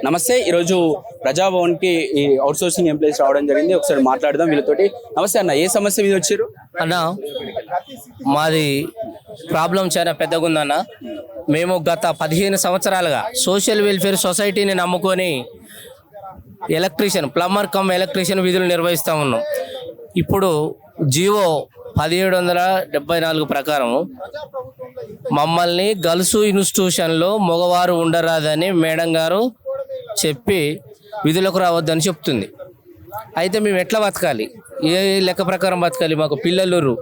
నమస్తే. ఈరోజు ప్రజాభవన్కి ఈ అవుట్సోర్సింగ్ ఎంప్లాయీస్ రావడం జరిగింది. ఒకసారి మాట్లాడదాం వీళ్ళతోటి. నమస్తే అన్న, ఏ సమస్య మీద వచ్చారు అన్న? మాది ప్రాబ్లం చాలా పెద్దగా ఉందన్న. మేము గత 15 సంవత్సరాలుగా సోషల్ వెల్ఫేర్ సొసైటీని నమ్ముకొని ప్లంబర్ కమ్ ఎలక్ట్రీషియన్ విధులు నిర్వహిస్తూ ఉన్నాం. ఇప్పుడు జీవో 1774 ప్రకారం మమ్మల్ని గర్ల్స్ ఇన్స్టిట్యూషన్లో మగవారు ఉండరాదని మేడం గారు చెప్పి విధులకు రావద్దని చెప్తుంది. అయితే మేము ఎట్లా బతకాలి? ఏ లెక్క ప్రకారం బతకాలి? మాకు పిల్లలు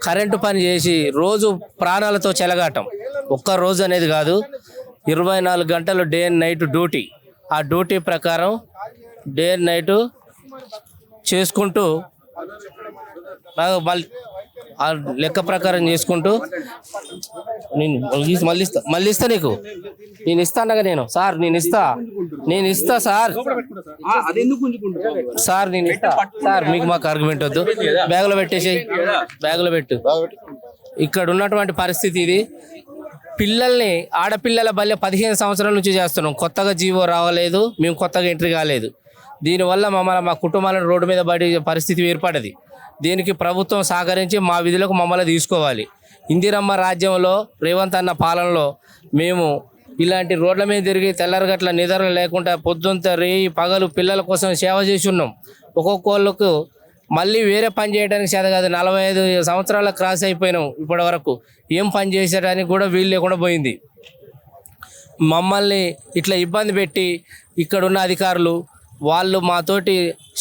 కరెంటు పని చేసి రోజు ప్రాణాలతో చెలగాటం. ఒక్క రోజు అనేది కాదు, 24 గంటలు డే అండ్ నైట్ డ్యూటీ. ఆ డ్యూటీ ప్రకారం డే అండ్ నైట్ చేసుకుంటూ ఆ లెక్క ప్రకారం చేసుకుంటూ నేను మళ్ళీ ఇస్తా నీకు. నేను ఇస్తానగా నేను ఇస్తా సార్. సార్ నేను ఇస్తా సార్. మీకు మాకు ఆర్గ్యుమెంట్ వద్దు. బ్యాగులో పెట్టేసి బ్యాగులో పెట్టు. ఇక్కడ ఉన్నటువంటి పరిస్థితి ఇది. పిల్లల్ని ఆడపిల్లల బల్లె 15 సంవత్సరాల నుంచి చేస్తున్నాం. కొత్తగా జీవో రావలేదు, మేము కొత్తగా ఎంట్రీ కాలేదు. దీనివల్ల మా కుటుంబాలను రోడ్డు మీద పడే పరిస్థితి ఏర్పడది. దీనికి ప్రభుత్వం సహకరించి మా విధులకు మమ్మల్ని తీసుకోవాలి. ఇందిరమ్మ రాజ్యంలో రేవంత్ అన్న పాలనలో మేము ఇలాంటి రోడ్ల మీద తిరిగి తెల్లరగట్ల నిద్ర లేకుండా పొద్దుంత రేయి పగలు పిల్లల కోసం సేవ చేసి ఉన్నాం. ఒక్కొక్కళ్ళకు మళ్ళీ వేరే పని చేయడానికి చేత కాదు. 45 సంవత్సరాల క్రాస్ అయిపోయినాం. ఇప్పటి వరకు ఏం పని చేసేటానికి కూడా వీలు లేకుండా పోయింది. మమ్మల్ని ఇట్లా ఇబ్బంది పెట్టి ఇక్కడున్న అధికారులు వాళ్ళు మాతోటి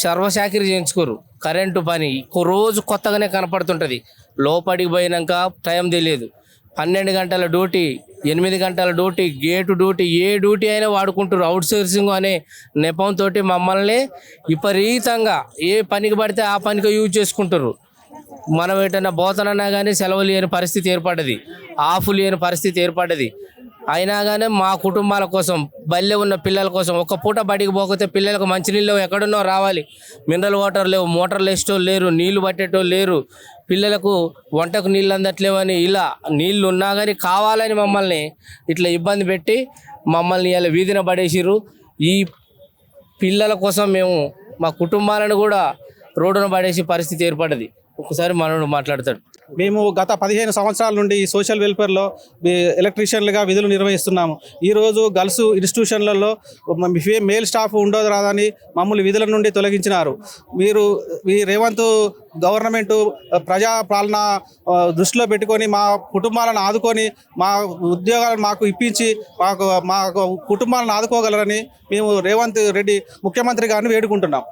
సర్వశాఖరి చేయించుకోరు. కరెంటు పని రోజు కొత్తగానే కనపడుతుంటుంది. లోపలికి పోయినాక టైం తెలియదు. 12 గంటల డ్యూటీ, 8 గంటల డ్యూటీ, గేటు డ్యూటీ, ఏ డ్యూటీ అయినా వాడుకుంటారు. అవుట్ సోర్సింగ్ అనే నెపంతో మమ్మల్ని విపరీతంగా ఏ పనికి పడితే ఆ పనికి యూజ్ చేసుకుంటారు. మనం ఏంటన్నా పోతానన్నా కానీ సెలవు లేని పరిస్థితి ఏర్పడ్డది, ఆఫ్ లేని పరిస్థితి ఏర్పడ్డది. అయినా కానీ మా కుటుంబాల కోసం, బల్లె ఉన్న పిల్లల కోసం, ఒక పూట బడికి పోకపోతే పిల్లలకు మంచినీళ్ళు ఎక్కడున్నో రావాలి. మినరల్ వాటర్ లేవు, మోటార్లు వేసేటోళ్ళు లేరు, నీళ్లు పట్టేటోళ్ళు లేరు, పిల్లలకు వంటకు నీళ్ళు అందట్లేవని ఇలా నీళ్లు ఉన్నా కానీ కావాలని మమ్మల్ని ఇట్లా ఇబ్బంది పెట్టి మమ్మల్ని ఇలా వీధిన పడేసిర్రు. ఈ పిల్లల కోసం మేము మా కుటుంబాలను కూడా రోడ్డున పడేసి పరిస్థితి ఏర్పడ్డది. ఒకసారి మనోడు మాట్లాడతాడు. మేము గత 15 సంవత్సరాల నుండి ఈ సోషల్ వెల్ఫేర్లో ఎలక్ట్రీషియన్లుగా విధులు నిర్వహిస్తున్నాము. ఈరోజు గర్ల్స్ ఇన్స్టిట్యూషన్లలో మేల్ స్టాఫ్ ఉండదు రాదని మమ్మల్ని విధుల నుండి తొలగించినారు. ఈ రేవంత్ గవర్నమెంట్ ప్రజా పాలన దృష్టిలో పెట్టుకొని మా కుటుంబాలను ఆదుకొని మా ఉద్యోగాలను మాకు ఇప్పించి మా కుటుంబాలను ఆదుకోగలరని మేము రేవంత్ రెడ్డి ముఖ్యమంత్రి గారిని వేడుకుంటున్నాం.